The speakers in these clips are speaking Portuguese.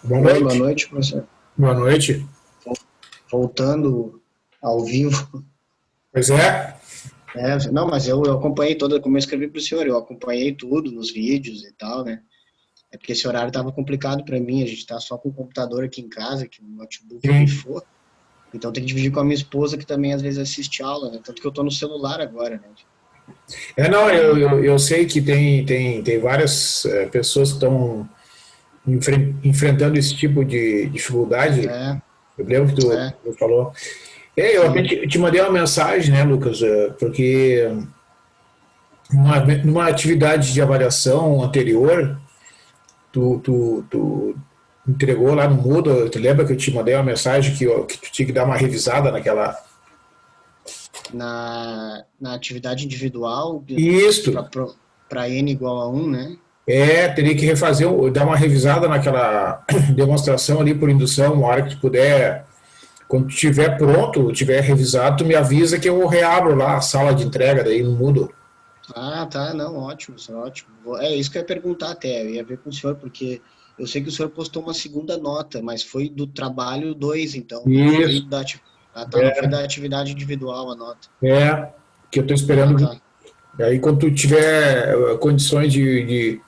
Boa Oi, boa noite. noite, professor. Boa noite. Voltando ao vivo. Pois é. Não, mas eu acompanhei toda, como eu escrevi para o senhor, eu acompanhei tudo nos vídeos e tal, né? É porque esse horário estava complicado para mim, a gente tá só com o computador aqui em casa, que o notebook Sim. pifou, então tem que dividir com a minha esposa, que também às vezes assiste aula, né? Tanto que eu tô no celular agora, né? Não, E, eu sei que tem várias pessoas que estão enfrentando esse tipo de dificuldade. é, Eu lembro que é, tu falou. Eu até sim, te mandei uma mensagem, né, Lucas? Porque numa atividade de avaliação anterior, tu entregou lá no Moodle. Tu lembra que eu te mandei uma mensagem que tu tinha que dar uma revisada naquela. na atividade individual, Isso. para N igual a 1, né? Teria que refazer, dar uma revisada naquela demonstração ali por indução, uma hora que tu puder, quando tu estiver pronto, tiver revisado, tu me avisa que eu reabro lá a sala de entrega daí no Moodle. Ah, tá, não, ótimo, isso é ótimo. É isso que eu ia perguntar até, eu ia ver com o senhor, porque eu sei que o senhor postou uma segunda nota, mas foi do trabalho 2, então, não foi Isso, não foi da atividade individual a nota. é, que eu estou Ah, esperando. tá, Aí quando tu tiver condições de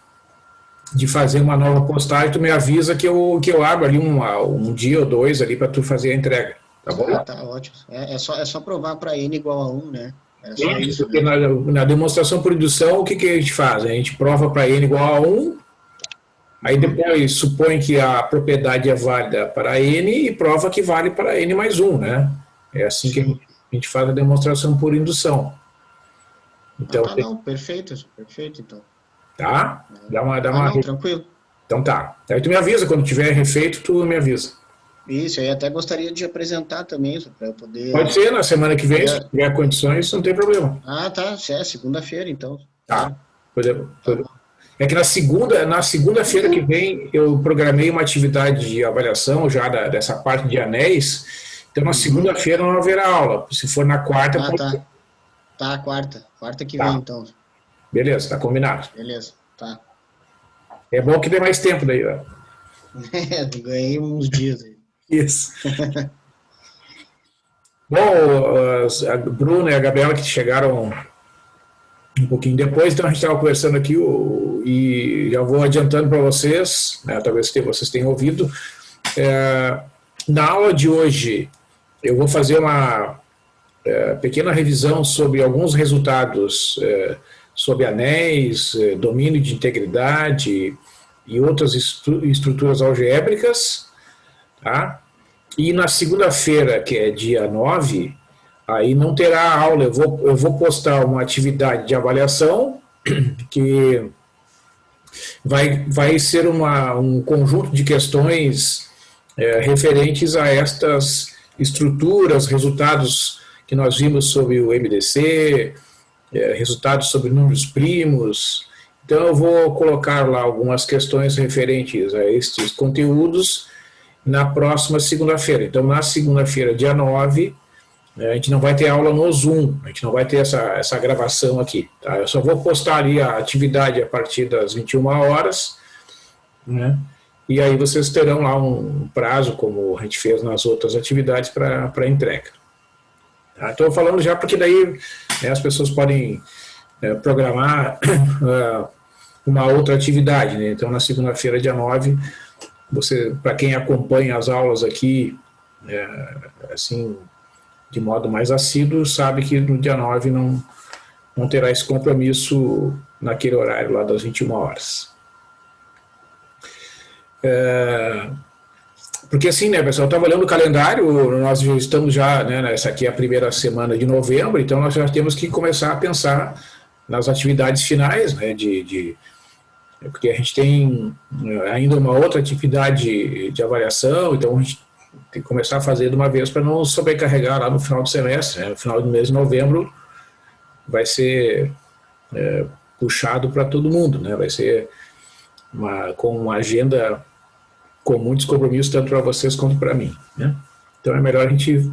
fazer uma nova postagem, tu me avisa que eu abro ali um dia ou dois ali para tu fazer a entrega, tá bom? tá ótimo. É só provar para N igual a 1, né? É só Isso, isso porque mesmo. na demonstração por indução, o que a gente faz? A gente prova para n igual a um. Aí Uhum, depois supõe que a propriedade é válida para n e prova que vale para n mais um, né? É assim que sim. a gente faz a demonstração por indução. Ah, Então, tá, não, perfeito, perfeito, então. tá? Dá Ah, uma. não, tranquilo. Então tá. Aí tu me avisa, quando tiver refeito, tu me avisa. Isso, eu até gostaria de apresentar também, para eu Pode poder ser na semana que vem, se ver. tiver condições, não tem problema. Ah, tá, segunda-feira, então, Tá. claro. Tá Pode- bom. É que na segunda-feira que vem eu programei uma atividade de avaliação já dessa parte de anéis. Então na Uhum. segunda-feira não haverá aula. Se for na quarta, Ah, pode ser. tá. Tá, quarta. Quarta que vem, Tá. então. Beleza, tá combinado. Beleza, tá. É bom que dê mais tempo daí, ó. Ganhei uns dias aí. Isso. Bom, a Bruna e a Gabriela que chegaram um pouquinho depois, então a gente estava conversando aqui e já vou adiantando para vocês, né, talvez vocês tenham ouvido. É, Na aula de hoje, eu vou fazer uma pequena revisão sobre alguns resultados sobre anéis, domínio de integridade e outras estruturas algébricas, tá? E na segunda-feira, que é dia 9, aí não terá aula, eu vou postar uma atividade de avaliação que vai ser um conjunto de questões referentes a estas estruturas, resultados que nós vimos sobre o MDC, resultados sobre números primos. Então eu vou colocar lá algumas questões referentes a estes conteúdos na próxima segunda-feira. Então na segunda-feira, dia 9, a gente não vai ter aula no Zoom, a gente não vai ter essa gravação aqui. Tá? Eu só vou postar ali a atividade a partir das 21 horas, né? E aí vocês terão lá um prazo, como a gente fez nas outras atividades, para entrega. Tá? Estou falando já porque daí, né, as pessoas podem programar uma outra atividade. Né? Então, na segunda-feira, dia 9, para quem acompanha as aulas aqui, assim, de modo mais assíduo, sabe que no dia 9 não terá esse compromisso naquele horário lá das 21 horas. Porque assim, né, pessoal, eu estava olhando o calendário, nós já estamos já, né, essa aqui é a primeira semana de novembro, então nós já temos que começar a pensar nas atividades finais, né, porque a gente tem ainda uma outra atividade de avaliação, então a gente tem que começar a fazer de uma vez para não sobrecarregar lá no final do semestre, né, no final do mês de novembro vai ser puxado para todo mundo, né, vai ser com uma agenda com muitos compromissos, tanto para vocês quanto para mim, né? Então é melhor a gente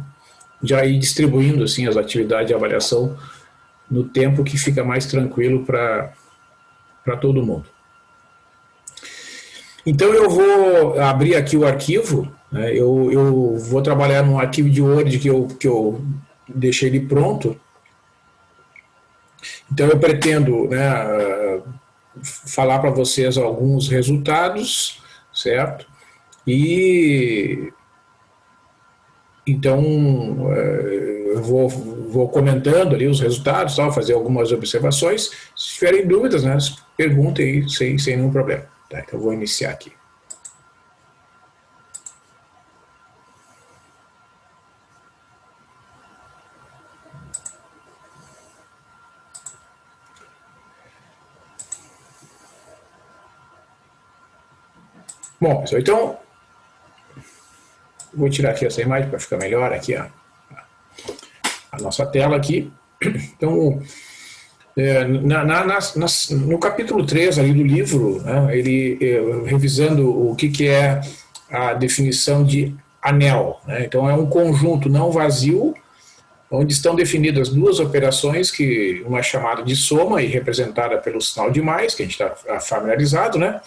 já ir distribuindo assim as atividades de avaliação no tempo que fica mais tranquilo para todo mundo. Então eu vou abrir aqui o arquivo, né? Eu vou trabalhar num arquivo de Word que eu deixei ele pronto. Então eu pretendo, né, falar para vocês alguns resultados, certo? E então eu vou comentando ali os resultados, tal, fazer algumas observações. Se tiverem dúvidas, né, perguntem aí sem nenhum problema. Tá? Então eu vou iniciar aqui. Bom, pessoal, então vou tirar aqui essa imagem para ficar melhor aqui a nossa tela aqui. Então, no capítulo 3 ali do livro, né, ele revisando o que é a definição de anel. Né? Então, é um conjunto não vazio, onde estão definidas duas operações, que uma é chamada de soma e representada pelo sinal de mais, que a gente está familiarizado, né?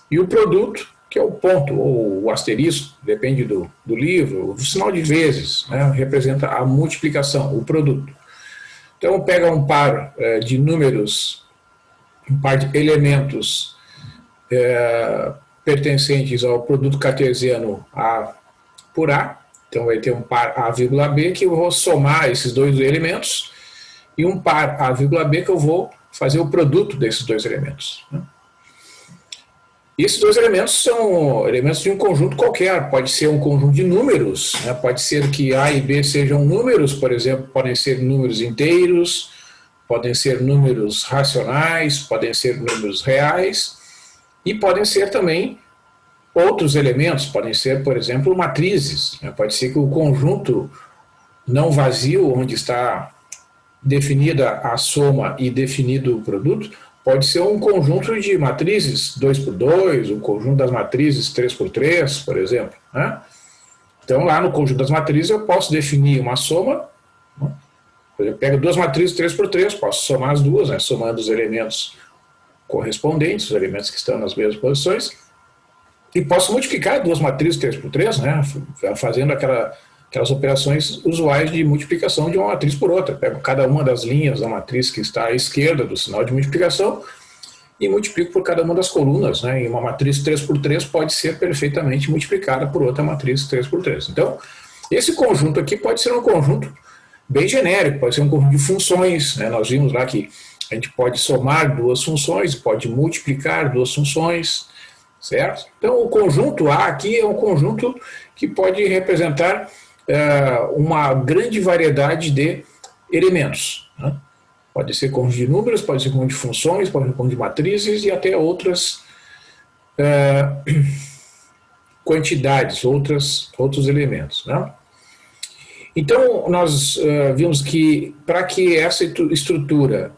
E o produto, que é o ponto, ou o asterisco, depende do livro, o sinal de vezes, né, representa a multiplicação, o produto. Então, pega um par de números, um par de elementos pertencentes ao produto cartesiano A por A, então vai ter um par A, B, que eu vou somar esses dois elementos, e um par A, B, que eu vou fazer o produto desses dois elementos, né? Esses dois elementos são elementos de um conjunto qualquer, pode ser um conjunto de números, né? Pode ser que A e B sejam números, por exemplo, podem ser números inteiros, podem ser números racionais, podem ser números reais, e podem ser também outros elementos, podem ser, por exemplo, matrizes, né? Pode ser que o conjunto não vazio, onde está definida a soma e definido o produto, pode ser um conjunto de matrizes 2x2, um conjunto das matrizes 3x3, por exemplo, né? Então, lá no conjunto das matrizes, eu posso definir uma soma, né? Eu pego duas matrizes 3x3, posso somar as duas, né? Somando os elementos correspondentes, os elementos que estão nas mesmas posições, e posso multiplicar duas matrizes 3x3, né? Fazendo aquelas operações usuais de multiplicação de uma matriz por outra. Pego cada uma das linhas da matriz que está à esquerda do sinal de multiplicação e multiplico por cada uma das colunas, né? E uma matriz 3x3 pode ser perfeitamente multiplicada por outra matriz 3x3. Então, esse conjunto aqui pode ser um conjunto bem genérico, pode ser um conjunto de funções, né? Nós vimos lá que a gente pode somar duas funções, pode multiplicar duas funções, certo? Então, o conjunto A aqui é um conjunto que pode representar uma grande variedade de elementos, né? Pode ser conjunto de números, pode ser conjunto de funções, pode ser conjunto de matrizes e até outras quantidades, outros elementos, né? Então, nós vimos que para que essa estrutura,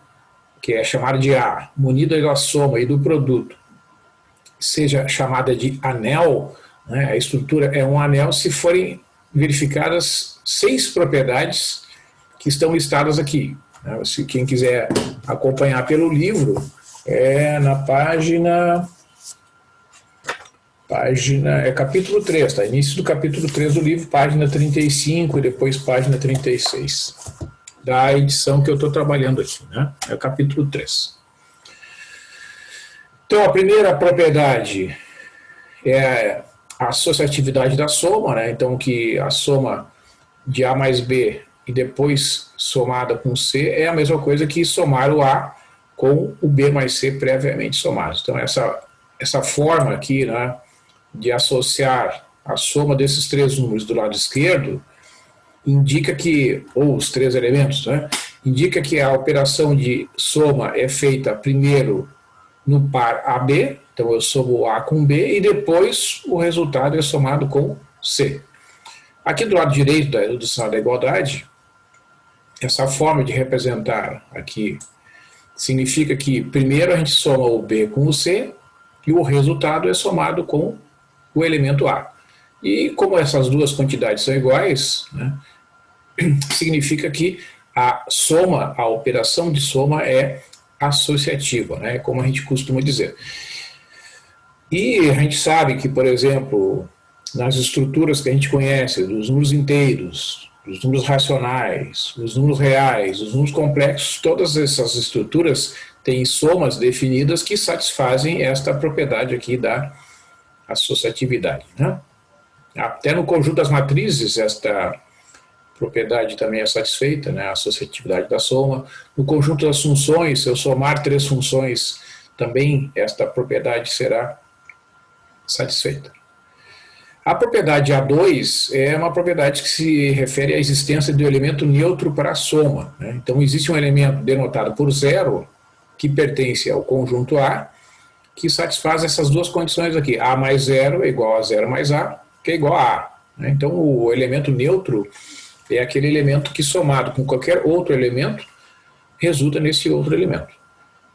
que é chamada de A, munida da soma e do produto, seja chamada de anel, né? A estrutura é um anel se forem verificadas 6 propriedades que estão listadas aqui, né? Se quem quiser acompanhar pelo livro, é na página capítulo 3, tá? Início do capítulo 3 do livro, página 35 e depois página 36, da edição que eu estou trabalhando aqui, né? É o capítulo 3. Então, a primeira propriedade é a associatividade da soma, né? Então, que a soma de A mais B e depois somada com C é a mesma coisa que somar o A com o B mais C previamente somados. Então, essa forma aqui, né, de associar a soma desses três números do lado esquerdo indica que, ou os três elementos, né, indica que a operação de soma é feita primeiro no par AB, então eu somo A com B e depois o resultado é somado com C. Aqui do lado direito do sinal da igualdade, essa forma de representar aqui significa que primeiro a gente soma o B com o C e o resultado é somado com o elemento A. E como essas duas quantidades são iguais, né, significa que a soma, a operação de soma é associativa, né, como a gente costuma dizer. E a gente sabe que, por exemplo, nas estruturas que a gente conhece, dos números inteiros, dos números racionais, dos números reais, dos números complexos, todas essas estruturas têm somas definidas que satisfazem esta propriedade aqui da associatividade, né? Até no conjunto das matrizes, esta propriedade também é satisfeita, né? A associatividade da soma. No conjunto das funções, se eu somar 3 funções, também esta propriedade será satisfeita. A propriedade A2 é uma propriedade que se refere à existência do elemento neutro para a soma, né? Então, existe um elemento denotado por 0, que pertence ao conjunto A, que satisfaz essas duas condições aqui. A mais 0 é igual a 0 mais A, que é igual a A, né? Então, o elemento neutro é aquele elemento que, somado com qualquer outro elemento, resulta nesse outro elemento.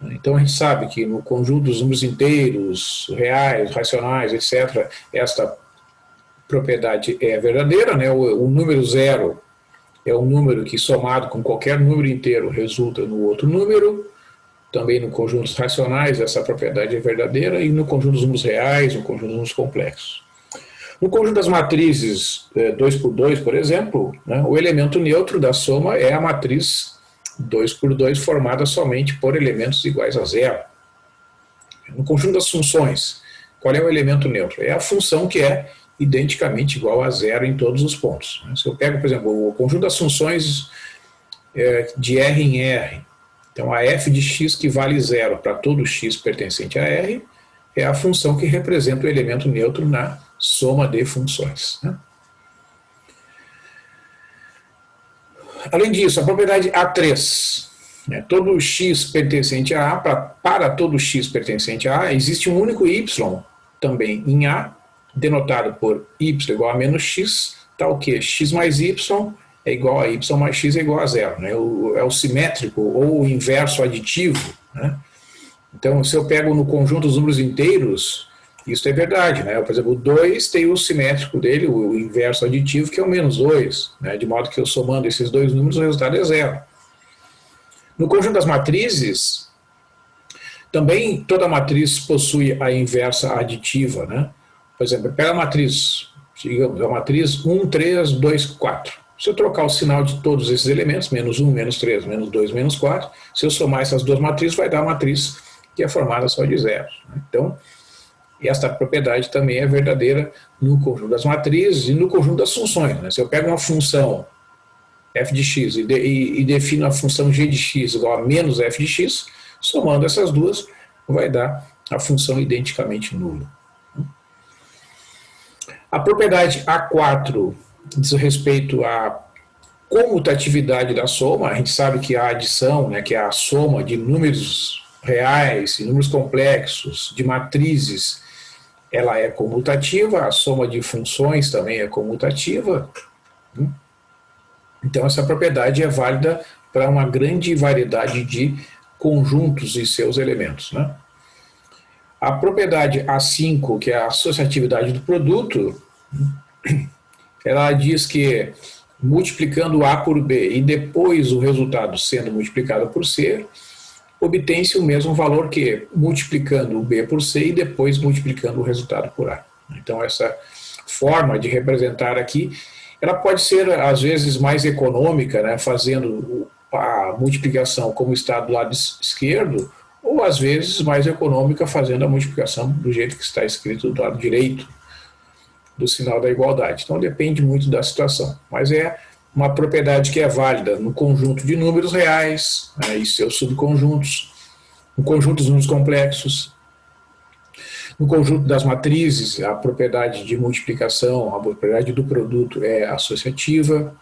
Então, a gente sabe que no conjunto dos números inteiros, reais, racionais, etc., esta propriedade é verdadeira, né? O número 0 é um número que, somado com qualquer número inteiro, resulta no outro número. Também no conjunto dos racionais, essa propriedade é verdadeira, e no conjunto dos números reais, no conjunto dos números complexos. No conjunto das matrizes 2 por 2, por exemplo, né, o elemento neutro da soma é a matriz 2 por 2, formada somente por elementos iguais a 0. No conjunto das funções, qual é o elemento neutro? É a função que é identicamente igual a 0 em todos os pontos. Se eu pego, por exemplo, o conjunto das funções de R em R, então a f de x que vale 0 para todo x pertencente a R, é a função que representa o elemento neutro na soma de funções, né? Além disso, a propriedade A3, né, todo x pertencente a A, para todo x pertencente a A, existe um único y também em A, denotado por y igual a menos x, tal que x mais y é igual a y mais x é igual a 0. Né? É o simétrico ou o inverso aditivo, né? Então, se eu pego no conjunto os números inteiros, isso é verdade, né? Por exemplo, o 2 tem o simétrico dele, o inverso aditivo, que é o menos 2, né? De modo que eu somando esses dois números, o resultado é 0. No conjunto das matrizes, também toda matriz possui a inversa aditiva, né? Por exemplo, pega a matriz, digamos, a matriz 1, 3, 2, 4. Se eu trocar o sinal de todos esses elementos, menos 1, menos 3, menos 2, menos 4, se eu somar essas duas matrizes, vai dar a matriz que é formada só de zeros. Então, esta propriedade também é verdadeira no conjunto das matrizes e no conjunto das funções, né? Se eu pego uma função f de x e defino a função g de x igual a menos f de x, somando essas duas, vai dar a função identicamente nula. A propriedade A4 diz respeito à comutatividade da soma. A gente sabe que a adição, né, que é a soma de números reais e números complexos, de matrizes, ela é comutativa, a soma de funções também é comutativa. Então, essa propriedade é válida para uma grande variedade de conjuntos e seus elementos, né? A propriedade A5, que é a associatividade do produto, ela diz que multiplicando A por B e depois o resultado sendo multiplicado por C, obtém-se o mesmo valor que multiplicando o B por C e depois multiplicando o resultado por A. Então, essa forma de representar aqui, ela pode ser, às vezes, mais econômica, né, fazendo a multiplicação como está do lado esquerdo, ou, às vezes, mais econômica fazendo a multiplicação do jeito que está escrito do lado direito do sinal da igualdade. Então, depende muito da situação. Mas é uma propriedade que é válida no conjunto de números reais, né, e seus subconjuntos, no conjunto dos números complexos, no conjunto das matrizes, a propriedade de multiplicação, a propriedade do produto é associativa,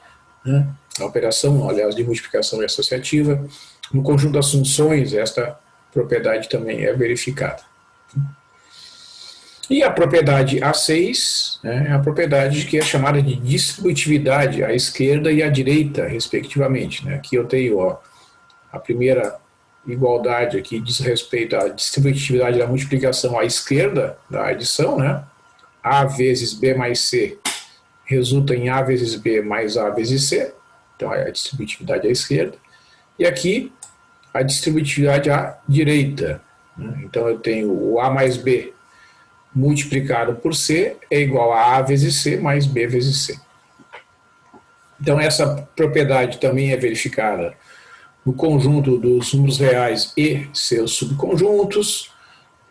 né, a operação, aliás, de multiplicação é associativa. No conjunto das funções, esta propriedade também é verificada. E a propriedade A6, né, é a propriedade que é chamada de distributividade à esquerda e à direita, respectivamente, né? Aqui eu tenho, ó, a primeira igualdade aqui diz respeito à distributividade da multiplicação à esquerda da adição, né? A vezes B mais C resulta em A vezes B mais A vezes C, então é a distributividade à esquerda. E aqui a distributividade à direita, né? Então eu tenho o A mais B multiplicado por C é igual a vezes C mais B vezes C. Então, essa propriedade também é verificada no conjunto dos números reais e seus subconjuntos,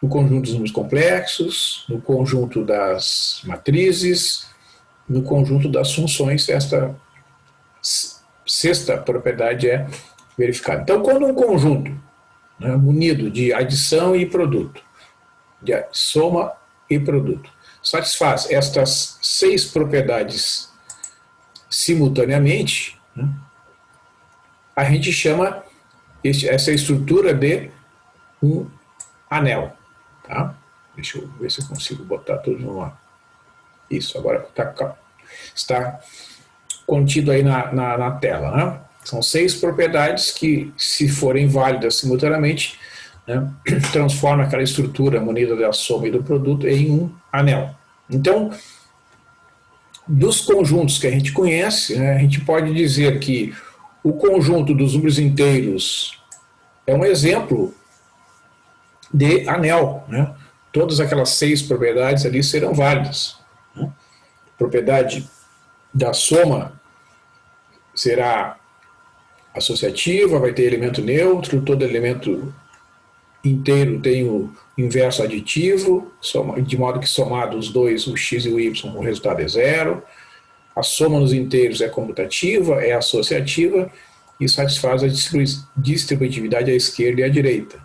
no conjunto dos números complexos, no conjunto das matrizes, no conjunto das funções. Esta sexta propriedade é verificada. Então, quando um conjunto, né, munido de adição e produto, de soma e produto, satisfaz estas 6 propriedades simultaneamente, né, a gente chama essa estrutura de um anel. Tá? Deixa eu ver se eu consigo botar tudo numa... Isso, agora está contido aí na tela. Né? São 6 propriedades que, se forem válidas simultaneamente, né, transforma aquela estrutura munida da soma e do produto em um anel. Então, dos conjuntos que a gente conhece, né, a gente pode dizer que o conjunto dos números inteiros é um exemplo de anel. Né? Todas aquelas 6 propriedades ali serão válidas. Né? A propriedade da soma será associativa, vai ter elemento neutro, todo elemento inteiro tem o inverso aditivo, de modo que somado os dois, o x e o y, o resultado é 0. A soma nos inteiros é comutativa, é associativa e satisfaz a distributividade à esquerda e à direita.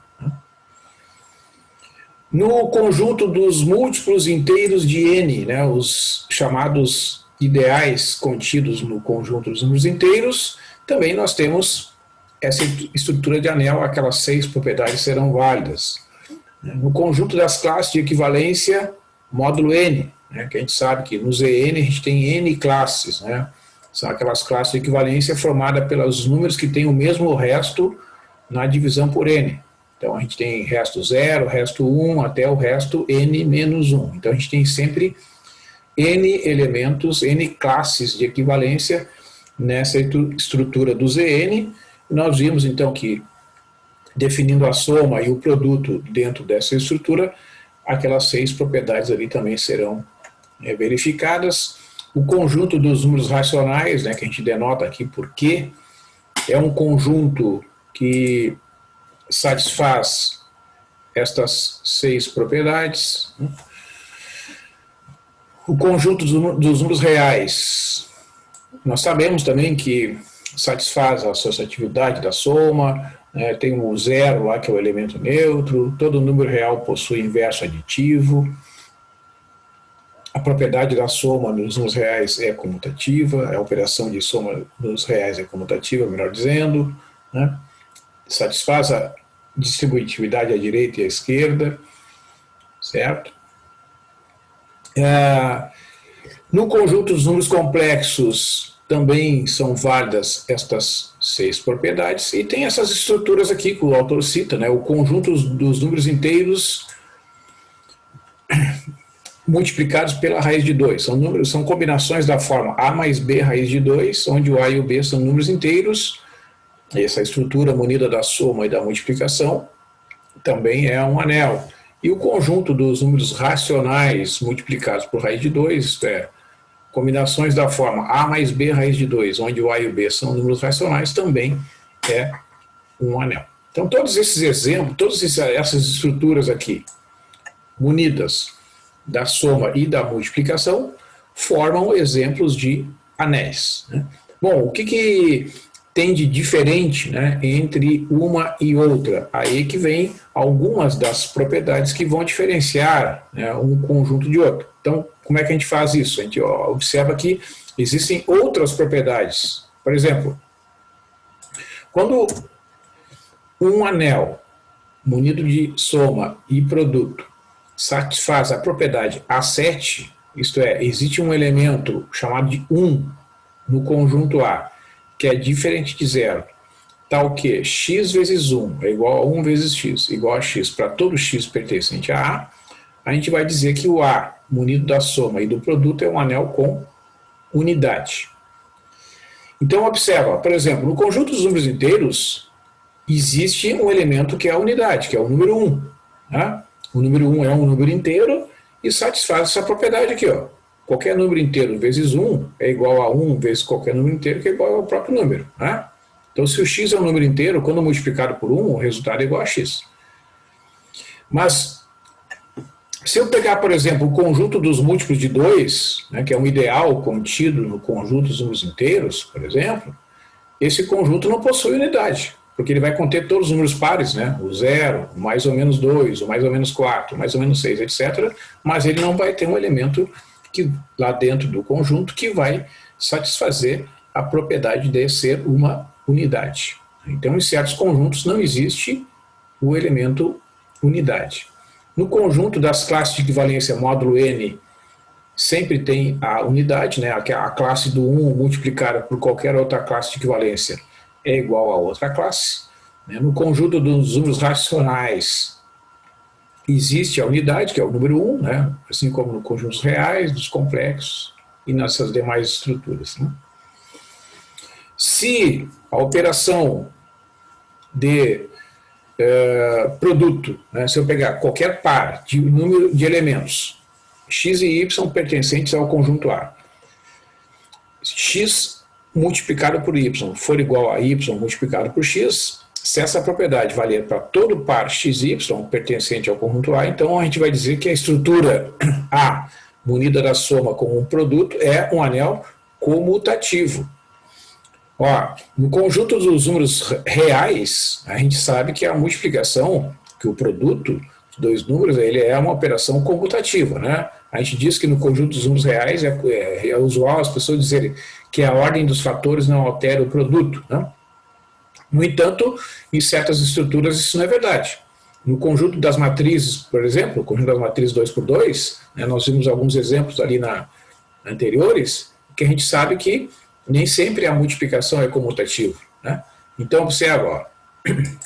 No conjunto dos múltiplos inteiros de n, né, os chamados ideais contidos no conjunto dos números inteiros, também nós temos essa estrutura de anel, aquelas 6 propriedades serão válidas. No conjunto das classes de equivalência, módulo n, né, que a gente sabe que no Zn a gente tem n classes, né, são aquelas classes de equivalência formadas pelos números que têm o mesmo resto na divisão por n. Então a gente tem resto 0, resto 1, até o resto n menos 1. Então a gente tem sempre n elementos, n classes de equivalência nessa estrutura do Zn. Nós vimos então que, definindo a soma e o produto dentro dessa estrutura, aquelas 6 propriedades ali também serão verificadas. O conjunto dos números racionais, né, que a gente denota aqui por Q, é um conjunto que satisfaz estas 6 propriedades. O conjunto dos números reais, nós sabemos também que satisfaz a associatividade da soma, né, tem o 0 lá que é o elemento neutro, todo número real possui inverso aditivo, a propriedade da soma nos números reais é comutativa, a operação de soma nos reais é comutativa, melhor dizendo, né, satisfaz a distributividade à direita e à esquerda, certo? No conjunto dos números complexos também são válidas estas 6 propriedades, e tem essas estruturas aqui que o autor cita, né? O conjunto dos números inteiros multiplicados pela raiz de 2. São combinações da forma a mais b raiz de 2, onde o a e o b são números inteiros. Essa estrutura munida da soma e da multiplicação também é um anel. E o conjunto dos números racionais multiplicados por raiz de 2, isto é, combinações da forma a mais b raiz de 2, onde o a e o b são números racionais, também é um anel. Então, todos esses exemplos, todas essas estruturas aqui, munidas da soma e da multiplicação, formam exemplos de anéis. Né? Bom, o que tem de diferente, né, entre uma e outra? Aí que vem algumas das propriedades que vão diferenciar, né, um conjunto de outro. Então, como é que a gente faz isso? A gente observa que existem outras propriedades. Por exemplo, quando um anel munido de soma e produto satisfaz a propriedade A7, isto é, existe um elemento chamado de 1 no conjunto A, que é diferente de 0, tal que x vezes 1 é igual a 1 vezes x, igual a x para todo x pertencente a A, gente vai dizer que o A, munido da soma e do produto, é um anel com unidade. Então, observa, por exemplo, no conjunto dos números inteiros, existe um elemento que é a unidade, que é o número 1. Né? O número 1 é um número inteiro e satisfaz essa propriedade aqui, ó. Qualquer número inteiro vezes 1 é igual a 1 vezes qualquer número inteiro, que é igual ao próprio número, né? Então, se o x é um número inteiro, quando multiplicado por 1, o resultado é igual a x. Mas, se eu pegar, por exemplo, o conjunto dos múltiplos de 2, né, que é um ideal contido no conjunto dos números inteiros, por exemplo, esse conjunto não possui unidade, porque ele vai conter todos os números pares, né? O 0, o mais ou menos 2, o mais ou menos 4, o mais ou menos 6, etc. Mas ele não vai ter um elemento que, lá dentro do conjunto que vai satisfazer a propriedade de ser uma unidade. Então, em certos conjuntos não existe o elemento unidade. No conjunto das classes de equivalência módulo n, sempre tem a unidade, né? A classe do 1 multiplicada por qualquer outra classe de equivalência é igual a outra classe. No conjunto dos números racionais existe a unidade, que é o número 1, né? Assim como no conjunto dos reais, dos complexos e nessas demais estruturas, né? Se a operação de produto, né? Se eu pegar qualquer par de número de elementos, x e y pertencentes ao conjunto A, x multiplicado por y for igual a y multiplicado por x, se essa propriedade valer para todo par x e y pertencente ao conjunto A, então a gente vai dizer que a estrutura A, munida da soma com um produto, é um anel comutativo. Ó, no conjunto dos números reais, a gente sabe que a multiplicação, que o produto de dois números, ele é uma operação comutativa, né? A gente diz que no conjunto dos números reais é usual as pessoas dizerem que a ordem dos fatores não altera o produto, né? No entanto, em certas estruturas isso não é verdade. No conjunto das matrizes, por exemplo, o conjunto das matrizes 2x2, né, nós vimos alguns exemplos ali anteriores, que a gente sabe que nem sempre a multiplicação é comutativa, né? Então, observa, ó,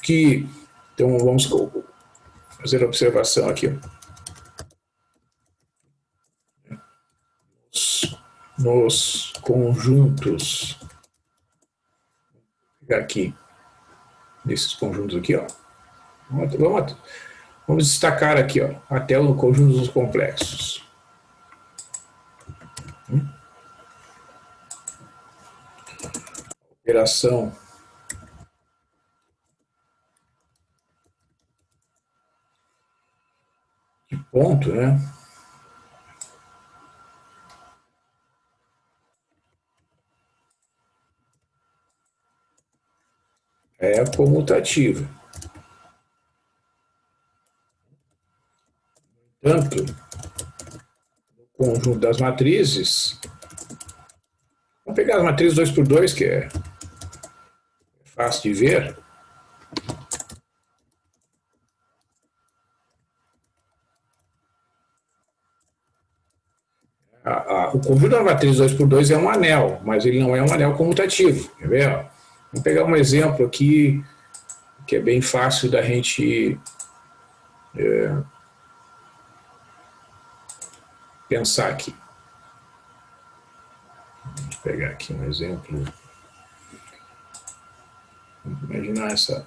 que... Então, vamos fazer a observação aqui. Nos conjuntos, vou pegar aqui, desses conjuntos aqui, ó. Vamos destacar aqui, ó, até o conjunto dos complexos. Operação de ponto, né? É comutativa. Tanto no conjunto das matrizes, vamos pegar as matrizes 2x2, que é fácil de ver. O conjunto da matriz 2x2 é um anel, mas ele não é um anel comutativo. Quer ver? Vamos pegar um exemplo aqui, que é bem fácil da gente pensar aqui. Vou pegar aqui um exemplo. Vamos imaginar essa...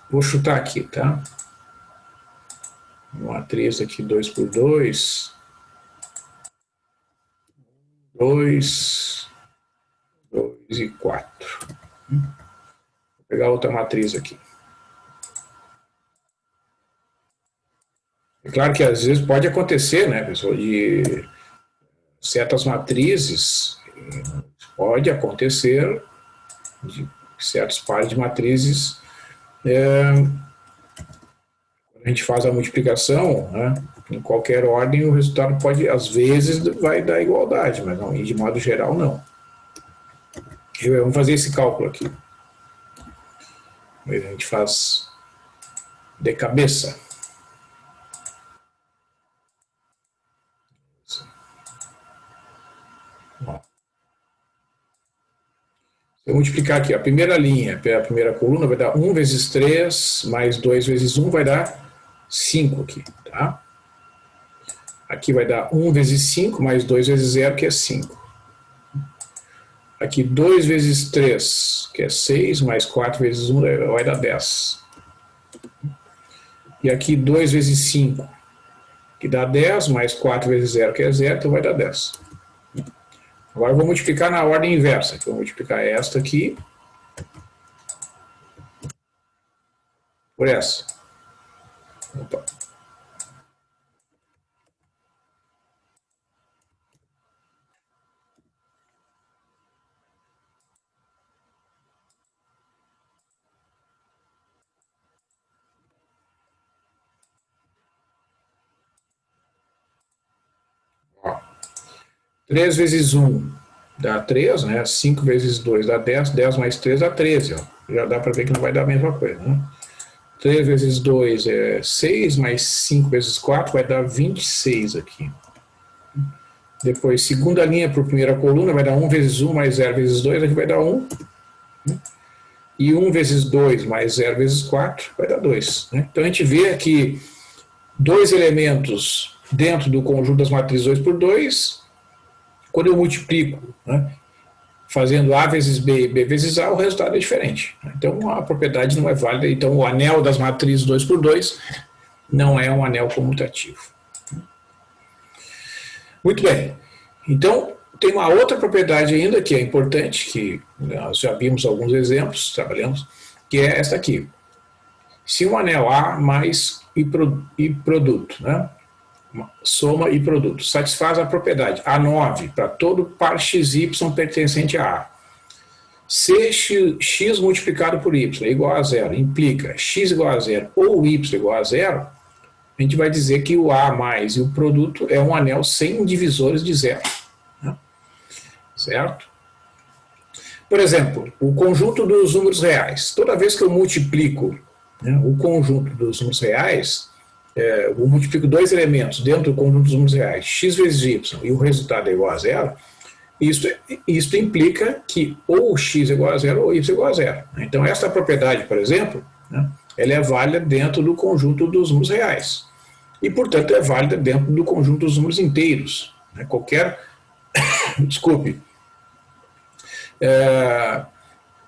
Vou chutar aqui, tá? Uma matriz aqui 2x2. 2 e 4. Vou pegar outra matriz aqui. É claro que às vezes pode acontecer, né, pessoal, de certas matrizes, pode acontecer de certos pares de matrizes, quando a gente faz a multiplicação, né, em qualquer ordem, o resultado pode, às vezes, vai dar igualdade, mas não, de modo geral, não. Vamos fazer esse cálculo aqui. A gente faz de cabeça. Se eu multiplicar aqui, a primeira linha, a primeira coluna, vai dar 1 vezes 3, mais 2 vezes 1, vai dar 5 aqui, tá? Aqui vai dar 1 vezes 5, mais 2 vezes 0, que é 5. Aqui 2 vezes 3, que é 6, mais 4 vezes 1, vai dar 10. E aqui 2 vezes 5, que dá 10, mais 4 vezes 0, que é 0, então vai dar 10. Agora eu vou multiplicar na ordem inversa. Vou multiplicar esta aqui por essa. Opa. Ó. 3 vezes 1 dá 3, né? 5 vezes 2 dá 10, 10 mais 3 dá 13. Ó. Já dá para ver que não vai dar a mesma coisa, né? 3 vezes 2 é 6, mais 5 vezes 4 vai dar 26 aqui. Depois, segunda linha para a primeira coluna, vai dar 1 vezes 1 mais 0 vezes 2, aqui vai dar 1. E 1 vezes 2 mais 0 vezes 4 vai dar 2. Né? Então a gente vê aqui dois elementos dentro do conjunto das matrizes 2 por 2. Quando eu multiplico, né, fazendo A vezes B e B vezes A, o resultado é diferente. Então a propriedade não é válida. Então o anel das matrizes 2 por 2 não é um anel comutativo. Muito bem. Então tem uma outra propriedade ainda que é importante, que nós já vimos alguns exemplos, trabalhamos, que é esta aqui. Se um anel A mais e produto, né? Soma e produto, satisfaz a propriedade A9 para todo par XY pertencente a A. Se x multiplicado por y é igual a 0 implica x igual a 0 ou y igual a 0, a gente vai dizer que o A mais e o produto é um anel sem divisores de 0. Né? Certo? Por exemplo, o conjunto dos números reais. Toda vez que eu multiplico, né, o conjunto dos números reais, eu multiplico dois elementos dentro do conjunto dos números reais, x vezes y, e o resultado é igual a 0, isso implica que ou x é igual a 0 ou y é igual a 0. Então, essa propriedade, por exemplo, né, ela é válida dentro do conjunto dos números reais. E, portanto, é válida dentro do conjunto dos números inteiros. Né, desculpe.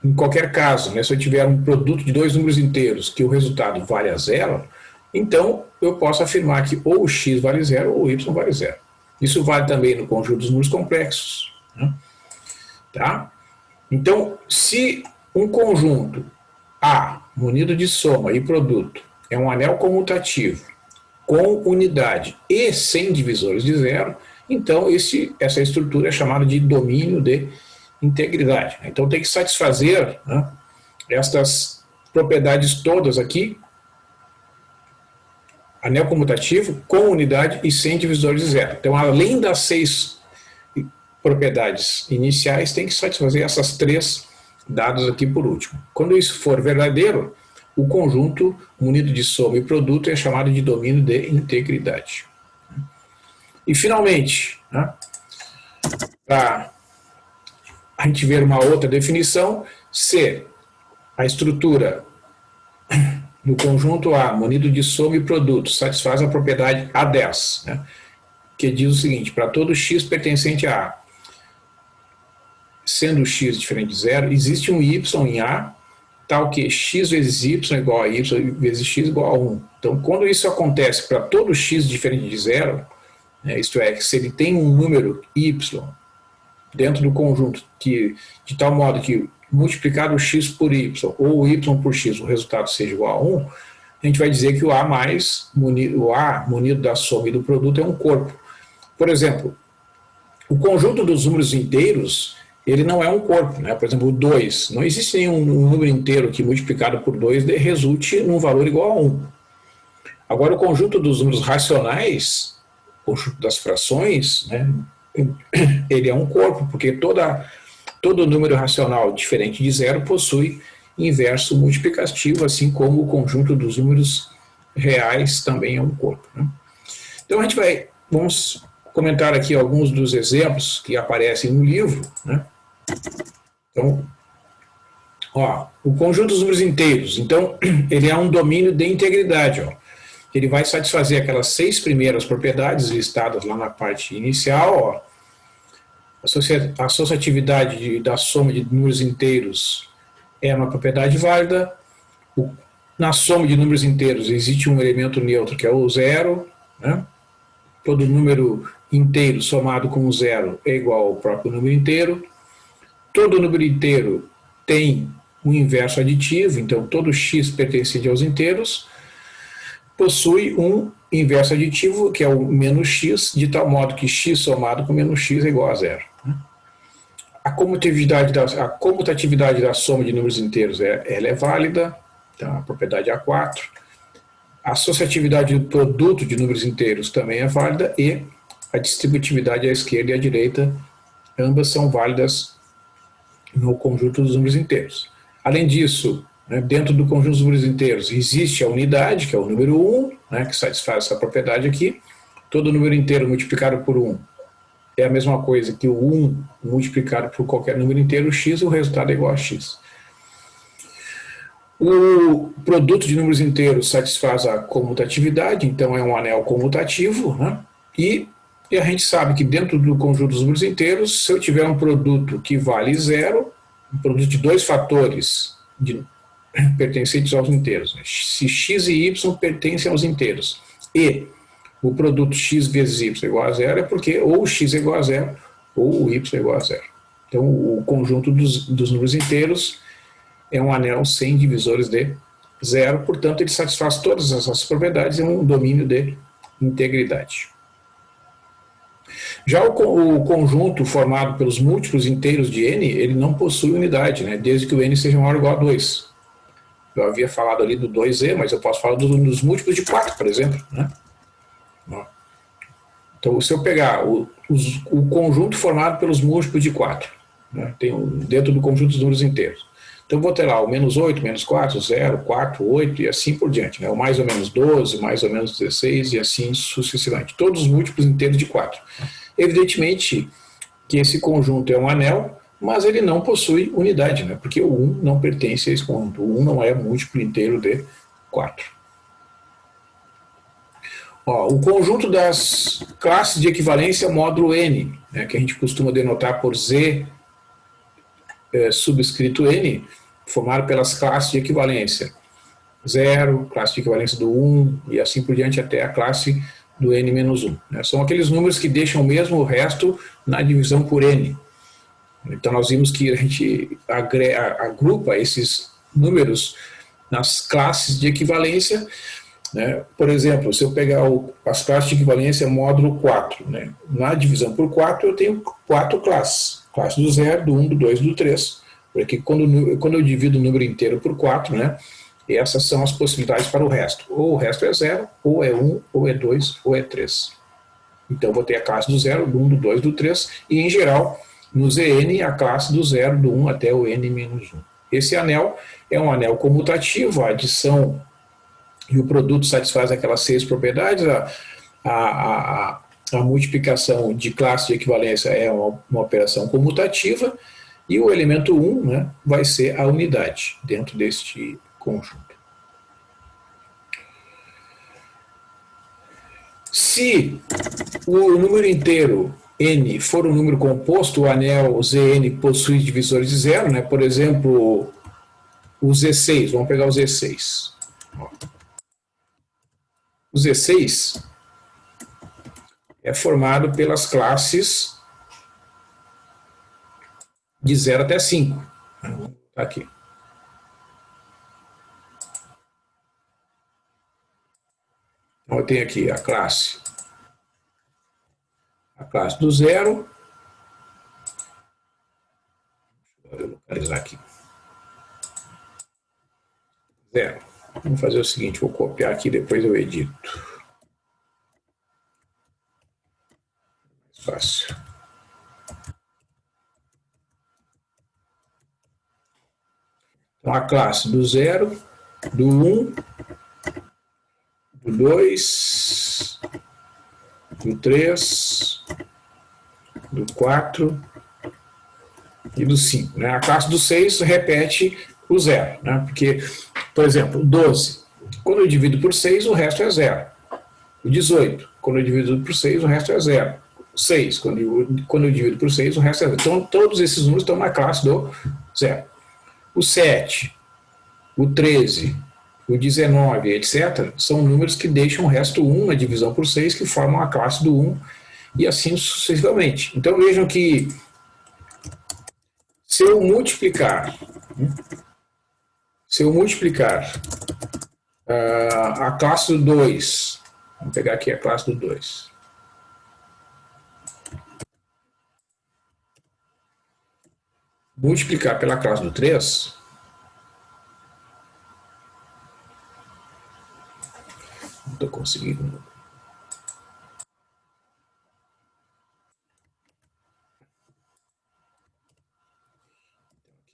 Em qualquer caso, né, se eu tiver um produto de dois números inteiros que o resultado vale a 0, então eu posso afirmar que ou o x vale 0 ou o y vale 0. Isso vale também no conjunto dos números complexos. Né? Tá? Então, se um conjunto A, munido de soma e produto, é um anel comutativo com unidade e sem divisores de 0, então essa estrutura é chamada de domínio de integridade. Então tem que satisfazer, né, estas propriedades todas aqui, anel comutativo com unidade e sem divisores de 0. Então, além das 6 propriedades iniciais, tem que satisfazer essas 3 dadas aqui por último. Quando isso for verdadeiro, o conjunto munido de soma e produto é chamado de domínio de integridade. E, finalmente, né, para a gente ver uma outra definição, se a estrutura do conjunto A, munido de soma e produto, satisfaz a propriedade A10, né, que diz o seguinte: para todo x pertencente a A, sendo x diferente de 0, existe um y em A, tal que x vezes y igual a y vezes x igual a 1. Então, quando isso acontece para todo x diferente de 0, né, isto é, se ele tem um número y dentro do conjunto de tal modo que multiplicado o x por y ou o y por x, o resultado seja igual a 1, a gente vai dizer que o A mais, o A munido da soma e do produto é um corpo. Por exemplo, o conjunto dos números inteiros, ele não é um corpo. Né? Por exemplo, o 2, não existe nenhum número inteiro que multiplicado por 2 resulte num valor igual a 1. Agora, o conjunto dos números racionais, o conjunto das frações, né, ele é um corpo, porque todo número racional diferente de 0 possui inverso multiplicativo, assim como o conjunto dos números reais também é um corpo. Né? Então vamos comentar aqui alguns dos exemplos que aparecem no livro. Né? Então, o conjunto dos números inteiros, então, ele é um domínio de integridade. Ele vai satisfazer aquelas 6 primeiras propriedades listadas lá na parte inicial. A associatividade da soma de números inteiros é uma propriedade válida. Na soma de números inteiros existe um elemento neutro que é o 0. Né? todo número inteiro somado com 0 é igual ao próprio número inteiro. Todo número inteiro tem um inverso aditivo, então todo x pertencente aos inteiros possui um inverso aditivo, que é o menos x, de tal modo que x somado com menos x é igual a 0. A comutatividade da soma de números inteiros ela é válida, então a propriedade A4. A associatividade do produto de números inteiros também é válida e a distributividade à esquerda e à direita, ambas são válidas no conjunto dos números inteiros. Além disso, né, dentro do conjunto dos números inteiros existe a unidade, que é o número 1, né, que satisfaz essa propriedade aqui. Todo número inteiro multiplicado por 1 é a mesma coisa que o 1 multiplicado por qualquer número inteiro x, o resultado é igual a x. O produto de números inteiros satisfaz a comutatividade, então é um anel comutativo, né? E a gente sabe que dentro do conjunto dos números inteiros, se eu tiver um produto que vale 0, um produto de dois fatores pertencentes aos inteiros, né? Se x e y pertencem aos inteiros e o produto x vezes y é igual a 0, é porque ou o x é igual a 0 ou o y é igual a 0. Então o conjunto dos números inteiros é um anel sem divisores de 0, portanto ele satisfaz todas essas propriedades em um domínio de integridade. Já o conjunto formado pelos múltiplos inteiros de n, ele não possui unidade, né, desde que o n seja maior ou igual a 2. Eu havia falado ali do 2e, mas eu posso falar dos múltiplos de 4, por exemplo, né? Então, se eu pegar o conjunto formado pelos múltiplos de 4, né, dentro do conjunto dos números inteiros, então eu vou ter lá o menos 8, menos 4, 0, 4, 8 e assim por diante, né? O mais ou menos 12, mais ou menos 16 e assim sucessivamente. Todos os múltiplos inteiros de 4. Evidentemente que esse conjunto é um anel, mas ele não possui unidade, né? Porque o 1 não pertence a esse conjunto. O 1 não é múltiplo inteiro de 4. Ó, o conjunto das classes de equivalência módulo n, né, que a gente costuma denotar por Z subscrito n, formado pelas classes de equivalência 0, classe de equivalência do 1 e assim por diante até a classe do n-1. Né? São aqueles números que deixam mesmo o resto na divisão por n. Então nós vimos que a gente agrupa esses números nas classes de equivalência, né? Por exemplo, se eu pegar as classes de equivalência módulo 4, né? Na divisão por 4 eu tenho 4 classes. Classe do 0, do 1, do 2 e do 3. Porque quando eu divido o número inteiro por 4, né? Essas são as possibilidades para o resto. Ou o resto é 0, ou é 1, ou é 2, ou é 3. Então eu vou ter a classe do 0, do 1, do 2 e do 3. E em geral, no Zn, a classe do 0, do 1 até o n-1. Esse anel é um anel comutativo, a adição e o produto satisfaz aquelas 6 propriedades, a multiplicação de classe de equivalência é uma operação comutativa e o elemento 1, né, vai ser a unidade dentro deste conjunto. Se o número inteiro n for um número composto, o anel Zn possui divisores de 0, né, por exemplo, o Z6, vamos pegar o Z6. O Z6 é formado pelas classes de 0 até 5. Aqui. Então eu tenho aqui a classe do 0. Deixa eu localizar aqui. 0. Vamos fazer o seguinte, vou copiar aqui, depois eu edito. Fácil. Então, a classe do 0, do 1, do 2, do 3, do 4 e do 5. Né? A classe do 6 repete o 0, né? Porque, por exemplo, 12, quando eu divido por 6, o resto é 0. O 18, quando eu divido por 6, o resto é 0. 6, quando eu divido por 6, o resto é 0. Então, todos esses números estão na classe do 0. O 7, o 13, o 19, etc., são números que deixam o resto 1 na divisão por 6, que formam a classe do 1, e assim sucessivamente. Então vejam que se eu multiplicar a classe do 2, vamos pegar aqui a classe do 2, multiplicar pela classe do 3, não estou conseguindo.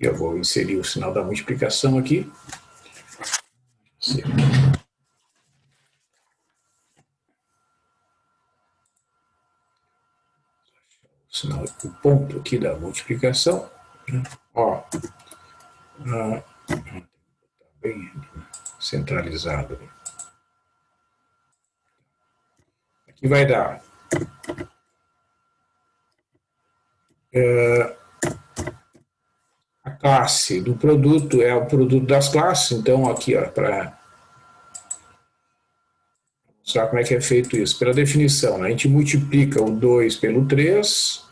Eu vou inserir o sinal da multiplicação aqui. O sinal, o ponto aqui da multiplicação. Ó, bem centralizado. Aqui vai dar a classe do produto é o produto das classes, então aqui, para mostrar como é que é feito isso, pela definição, né? A gente multiplica o 2 pelo 3,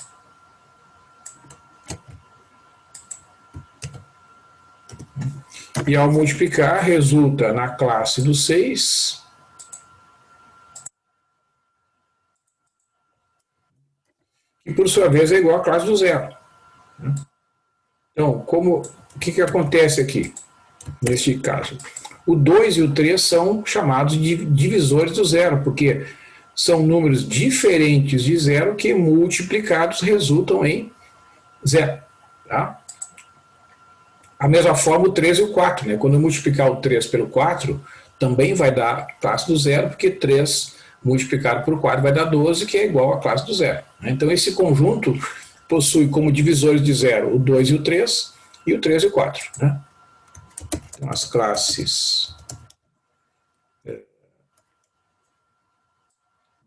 e ao multiplicar resulta na classe do 6, que por sua vez é igual à classe do 0. Então, o que acontece aqui, neste caso? O 2 e o 3 são chamados de divisores do 0, porque são números diferentes de 0 que multiplicados resultam em 0. Tá? A mesma forma o 3 e o 4. Né? Quando eu multiplicar o 3 pelo 4, também vai dar a classe do 0, porque 3 multiplicado por 4 vai dar 12, que é igual à classe do 0. Né? Então, esse conjunto possui como divisores de 0 o 2 e o 3 e o 4. Né? Então, as classes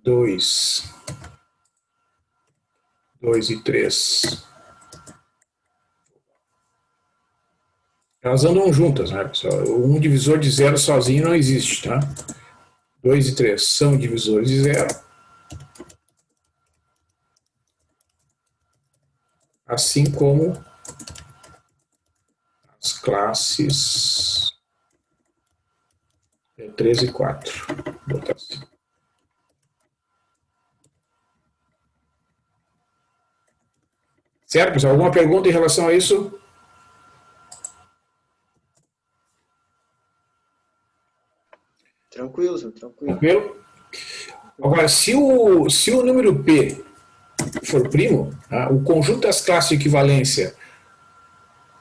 2 e 3, elas andam juntas, né, pessoal? Um divisor de 0 sozinho não existe. Tá? 2 e 3 são divisores de 0. Assim como as classes 3 e 4. Vou botar assim. Certo, pessoal? Alguma pergunta em relação a isso? Tranquilo, tranquilo. Tranquilo? Agora, se o número P for primo, tá? O conjunto das classes de equivalência,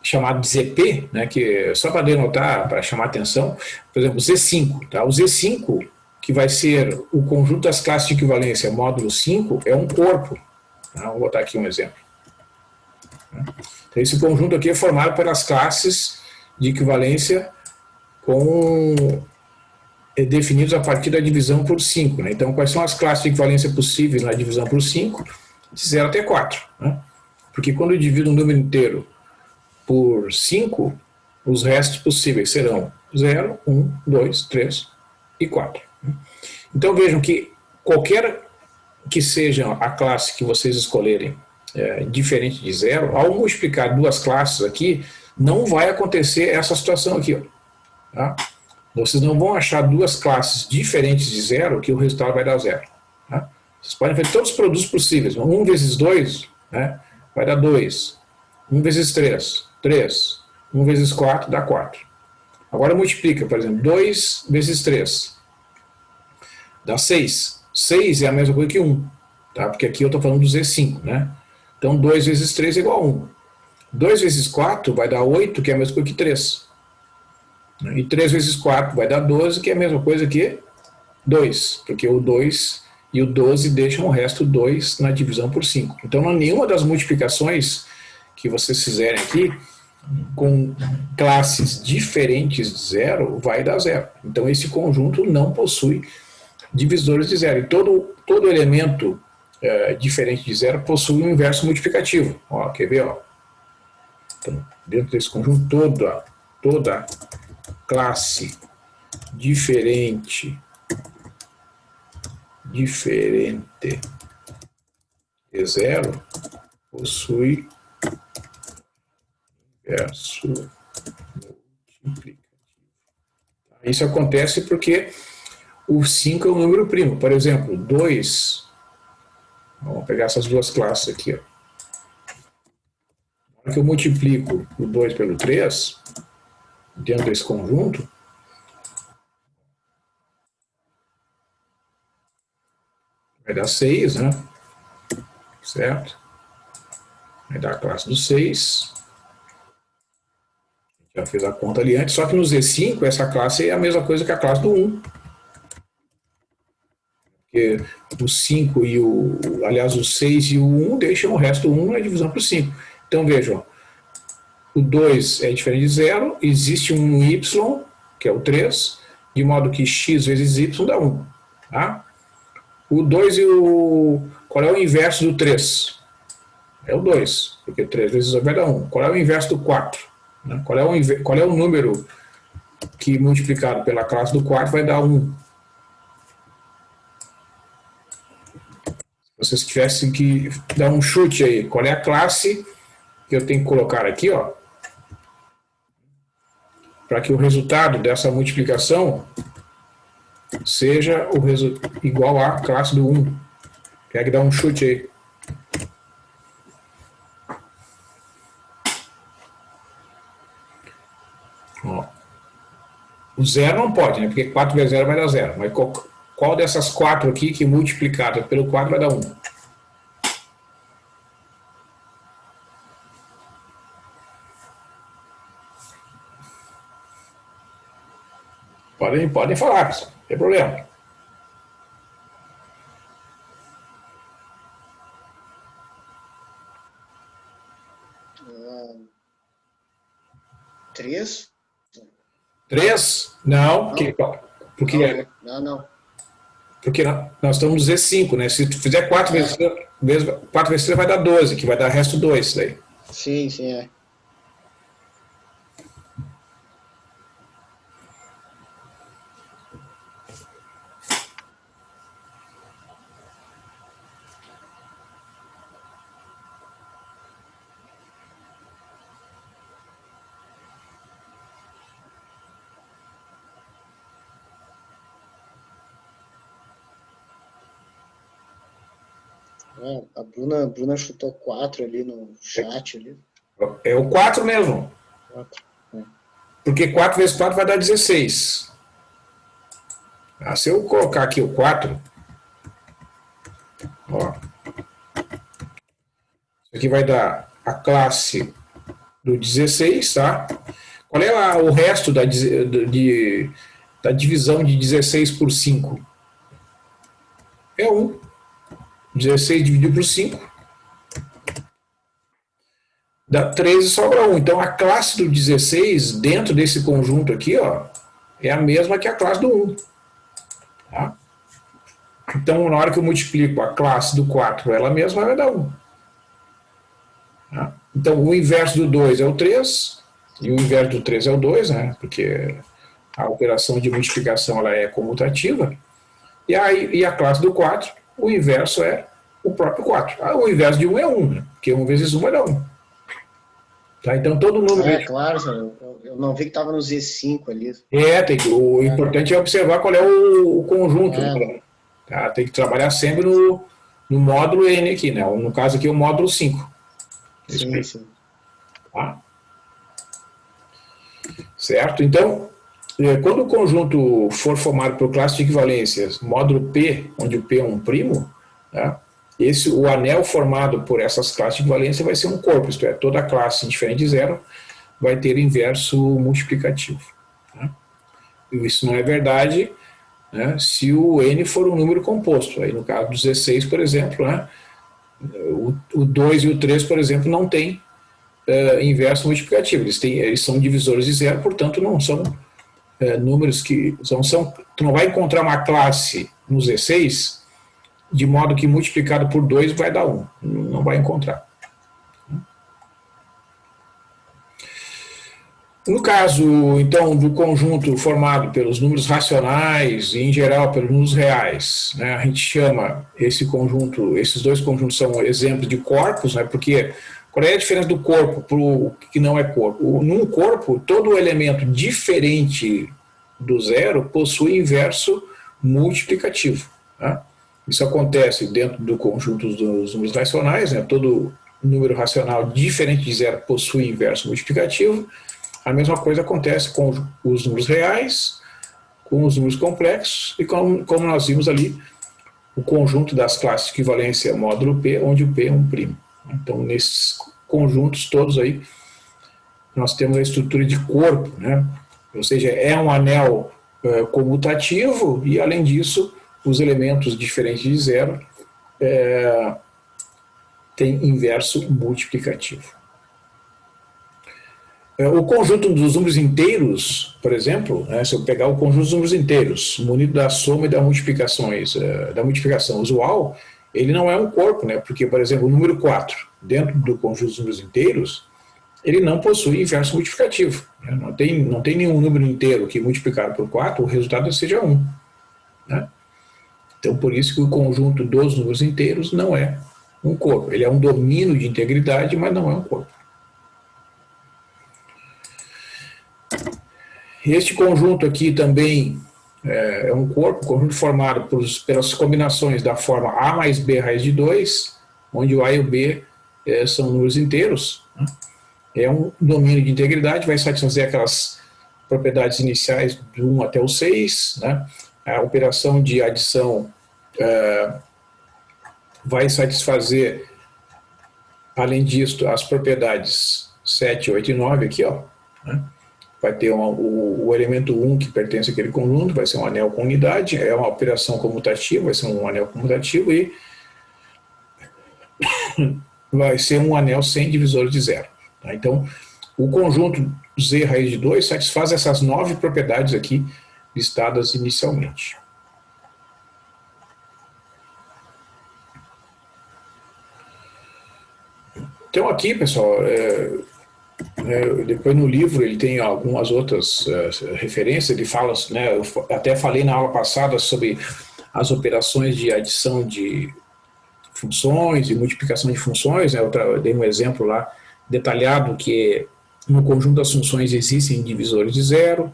chamado de ZP, né, que só para denotar, para chamar atenção, por exemplo, Z5. Tá? O Z5, que vai ser o conjunto das classes de equivalência módulo 5, é um corpo. Tá? Vou botar aqui um exemplo. Então, esse conjunto aqui é formado pelas classes de equivalência definidos a partir da divisão por 5. Né? Então, quais são as classes de equivalência possíveis na divisão por 5? De 0 até 4. Né? Porque quando eu divido um número inteiro por 5, os restos possíveis serão 0, 1, 2, 3 e 4. Então, vejam que qualquer que seja a classe que vocês escolherem diferente de 0, ao multiplicar duas classes aqui, não vai acontecer essa situação aqui. Ó, tá? Vocês não vão achar duas classes diferentes de 0 que o resultado vai dar 0. Tá? Vocês podem fazer todos os produtos possíveis. 1 vezes 2, né, vai dar 2. 1 vezes 3, 3. 1 vezes 4 dá 4. Agora multiplica, por exemplo, 2 vezes 3 dá 6. 6 é a mesma coisa que 1, tá? Porque aqui eu estou falando do Z5. Né? Então 2 vezes 3 é igual a 1. 2 vezes 4 vai dar 8, que é a mesma coisa que 3. E 3 vezes 4 vai dar 12, que é a mesma coisa que 2, porque o 2 e o 12 deixam o resto 2 na divisão por 5. Então, nenhuma das multiplicações que vocês fizerem aqui, com classes diferentes de 0, vai dar 0. Então, esse conjunto não possui divisores de 0. E todo elemento diferente de 0 possui um inverso multiplicativo. Ó, quer ver? Ó? Então, dentro desse conjunto, toda classe diferente de zero possui inverso multiplicativo. Isso acontece porque o 5 é um número primo. Por exemplo, 2, vamos pegar essas duas classes aqui. Ó. Na hora que eu multiplico o 2 pelo 3, dentro desse conjunto, vai dar 6, né? Certo? Vai dar a classe do 6. Já fez a conta ali antes, só que no Z5 essa classe é a mesma coisa que a classe do 1. Porque o 5 e aliás, o 6 e o 1 deixam o resto do 1 na divisão por 5. Então vejam, o 2 é diferente de 0, existe um y, que é o 3, de modo que x vezes y dá 1. Tá? O 2 e o... Qual é o inverso do 3? É o 2, porque 3 vezes 2 vai dar 1. Qual é o inverso do 4? Qual é o número que multiplicado pela classe do 4 vai dar 1? Se vocês tivessem que dar um chute aí, qual é a classe que eu tenho que colocar aqui, ó, para que o resultado dessa multiplicação seja igual à classe do 1? Quer que dá um chute aí? Ó. O 0 não pode, né? Porque 4 vezes 0 vai dar 0. Mas qual dessas 4 aqui que multiplicada pelo 4 vai dar 1? Podem falar, pessoal. Não tem problema. Três? 3? Não, porque Não. Porque nós estamos no Z5, né? Se tu fizer 4 vezes 3 vai dar 12, que vai dar resto 2 daí. Sim, é. A Bruna chutou 4 ali no chat. Ali. É o 4 mesmo. 4. Porque 4 vezes 4 vai dar 16. Se eu colocar aqui o 4, ó, isso aqui vai dar a classe do 16, tá? Qual é o resto da divisão de 16 por 5? É 1. 16 dividido por 5 dá 13 e sobra 1. Então a classe do 16 dentro desse conjunto aqui, ó, é a mesma que a classe do 1. Tá? Então na hora que eu multiplico a classe do 4 ela mesma vai dar 1. Tá? Então o inverso do 2 é o 3 e o inverso do 3 é o 2, né? Porque a operação de multiplicação ela é comutativa. E a classe do 4, o inverso é o próprio 4. O inverso de 1 é 1, né? Porque 1 vezes 1 vai dar 1. Tá? Então todo número... claro, eu não vi que estava no Z5 ali. O importante é observar qual é o conjunto. Tá? Tem que trabalhar sempre no módulo N aqui, né? No caso aqui é o módulo 5. Sim. Tá? Certo? Então, quando o conjunto for formado por classe de equivalências, módulo P, onde o P é um primo, tá? O anel formado por essas classes de equivalência vai ser um corpo, isto é, toda classe diferente de zero vai ter inverso multiplicativo. Tá? Isso não é verdade, né, se o N for um número composto. Aí no caso do 16, por exemplo, né, o 2 e o 3, por exemplo, não tem inverso multiplicativo. Eles são divisores de zero, portanto não são números que... Tu não vai encontrar uma classe no Z6 de modo que multiplicado por 2 vai dar 1. Não vai encontrar. No caso, então, do conjunto formado pelos números racionais e, em geral, pelos números reais, né, a gente chama esse conjunto, esses dois conjuntos são exemplos de corpos, né, porque qual é a diferença do corpo para o que não é corpo? Num corpo, todo elemento diferente do zero possui inverso multiplicativo. Né? Isso acontece dentro do conjunto dos números racionais, né, todo número racional diferente de zero possui inverso multiplicativo. A mesma coisa acontece com os números reais, com os números complexos e como nós vimos ali, o conjunto das classes de equivalência módulo P, onde o P é um primo. Então, nesses conjuntos todos aí, nós temos a estrutura de corpo, né? Ou seja, é um anel comutativo e, além disso, os elementos diferentes de zero têm inverso multiplicativo. O conjunto dos números inteiros, por exemplo, né, se eu pegar o conjunto dos números inteiros, munido da soma e da multiplicação usual, ele não é um corpo, né, porque, por exemplo, o número 4, dentro do conjunto dos números inteiros, ele não possui inverso multiplicativo. Né, não tem nenhum número inteiro que multiplicado por 4, o resultado seja 1. Né? Então, por isso que o conjunto dos números inteiros não é um corpo. Ele é um domínio de integridade, mas não é um corpo. Este conjunto aqui também é um corpo, conjunto formado pelas combinações da forma A mais B raiz de 2, onde o A e o B são números inteiros. Né? É um domínio de integridade, vai satisfazer aquelas propriedades iniciais do 1 até o 6. Né? A operação de adição vai satisfazer, além disso, as propriedades 7, 8 e 9 aqui, ó, né? Vai ter o elemento 1 que pertence àquele conjunto, vai ser um anel com unidade, é uma operação comutativa, vai ser um anel comutativo e vai ser um anel sem divisores de zero. Tá? Então, o conjunto Z raiz de 2 satisfaz essas 9 propriedades aqui listadas inicialmente. Então aqui, pessoal, depois no livro ele tem algumas outras referências, ele fala, né, eu até falei na aula passada sobre as operações de adição de funções e multiplicação de funções, né, eu dei um exemplo lá detalhado que no conjunto das funções existem divisores de zero,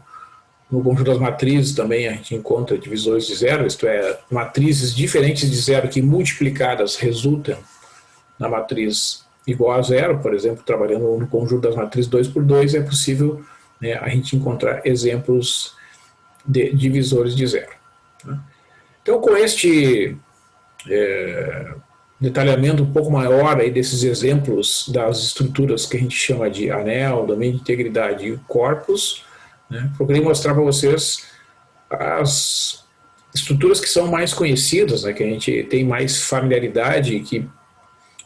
no conjunto das matrizes também a gente encontra divisores de zero, isto é, matrizes diferentes de zero que multiplicadas resultam na matriz igual a zero, por exemplo, trabalhando no conjunto das matrizes 2 por 2, é possível, né, a gente encontrar exemplos de divisores de zero. Né? Então, com este detalhamento um pouco maior aí desses exemplos das estruturas que a gente chama de anel, domínio de integridade e corpus, né, procurei mostrar para vocês as estruturas que são mais conhecidas, né, que a gente tem mais familiaridade e que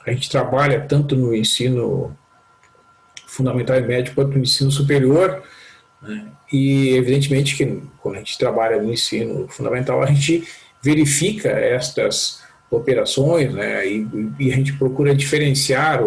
a gente trabalha tanto no ensino fundamental e médio quanto no ensino superior, né? E evidentemente que quando a gente trabalha no ensino fundamental a gente verifica estas operações, né? E a gente procura diferenciar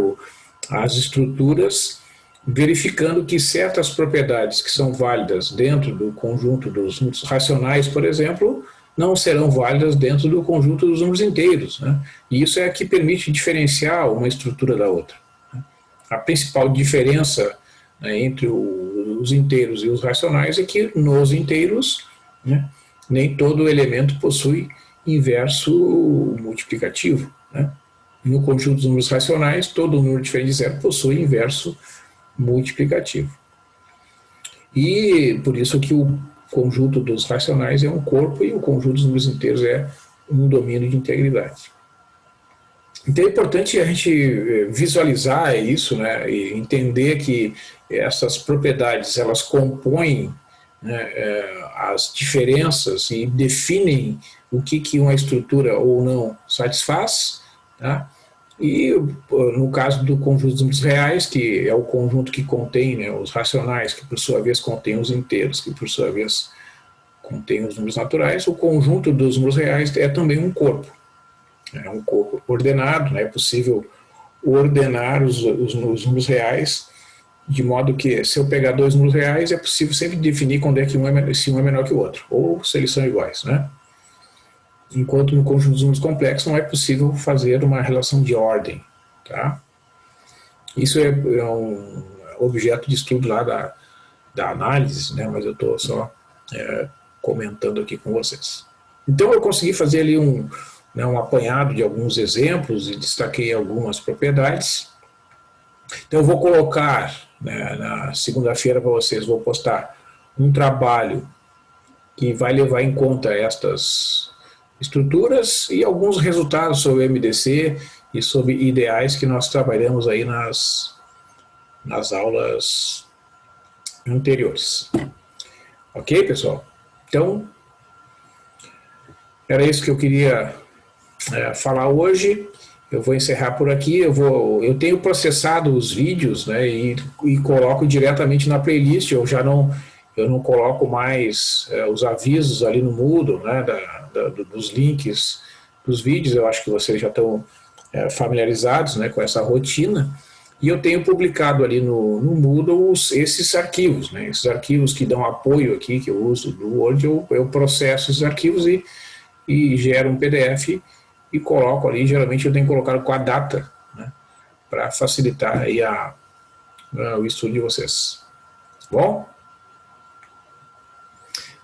as estruturas verificando que certas propriedades que são válidas dentro do conjunto dos números racionais, por exemplo, não serão válidas dentro do conjunto dos números inteiros. Né? E isso é que permite diferenciar uma estrutura da outra. Né? A principal diferença, né, entre os inteiros e os racionais é que nos inteiros, né, nem todo elemento possui inverso multiplicativo. Né? No conjunto dos números racionais, todo número diferente de zero possui inverso multiplicativo. E por isso que o conjunto dos racionais é um corpo e o conjunto dos números inteiros é um domínio de integridade. Então é importante a gente visualizar isso, né, e entender que essas propriedades elas compõem, né, as diferenças e definem o que uma estrutura ou não satisfaz, tá? E no caso do conjunto dos números reais, que é o conjunto que contém, né, os racionais, que por sua vez contém os inteiros, que por sua vez contém os números naturais, o conjunto dos números reais é também um corpo. É um corpo ordenado, né, é possível ordenar os números reais de modo que se eu pegar dois números reais, é possível sempre definir quando é que se um é menor que o outro, ou se eles são iguais, né? Enquanto no conjunto dos números complexos não é possível fazer uma relação de ordem, tá? Isso é um objeto de estudo lá da análise, né? Mas eu estou só comentando aqui com vocês. Então eu consegui fazer ali um apanhado de alguns exemplos e destaquei algumas propriedades. Então eu vou colocar, né, na segunda-feira para vocês, vou postar um trabalho que vai levar em conta estas estruturas e alguns resultados sobre MDC e sobre ideais que nós trabalhamos aí nas aulas anteriores. Ok, pessoal? Então, era isso que eu queria falar hoje. Eu vou encerrar por aqui. Eu tenho processado os vídeos, né, e coloco diretamente na playlist. Eu não coloco mais os avisos ali no Moodle, né, dos links dos vídeos. Eu acho que vocês já estão familiarizados, né, com essa rotina. E eu tenho publicado ali no Moodle esses arquivos, né, esses arquivos que dão apoio aqui, que eu uso do Word. Eu processo esses arquivos e gero um PDF e coloco ali. Geralmente eu tenho colocado com a data, né, para facilitar aí o estudo de vocês. Bom?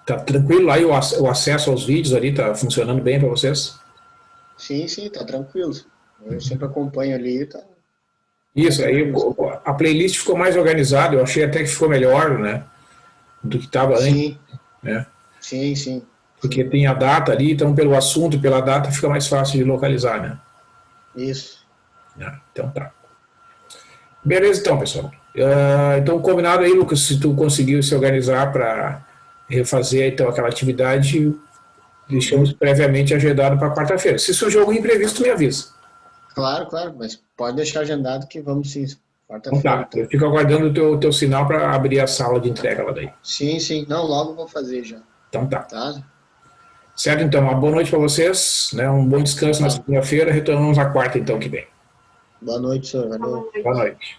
Tá tranquilo aí o acesso aos vídeos ali? Tá funcionando bem para vocês? Sim, sim, tá tranquilo. Eu sempre acompanho ali, tá? Isso, aí a playlist ficou mais organizada. Eu achei até que ficou melhor, né, do que estava antes, Sim, né? sim, sim. Porque tem a data ali, então pelo assunto e pela data fica mais fácil de localizar, né? Isso. Então tá. Beleza, então, pessoal. Então, combinado aí, Lucas, se tu conseguiu se organizar para refazer então aquela atividade, deixamos previamente agendado para quarta-feira. Se surgir algum imprevisto, me avisa. Claro, claro, mas pode deixar agendado que vamos sim, Então quarta-feira. tá, eu fico aguardando o teu sinal para abrir a sala de entrega lá daí. Sim, sim. Não, logo vou fazer já. Então tá. Tá? Certo, então, uma boa noite para vocês, né? Um bom descanso na segunda-feira, retornamos à quarta então que vem. Boa noite, senhor. Valeu. Boa noite.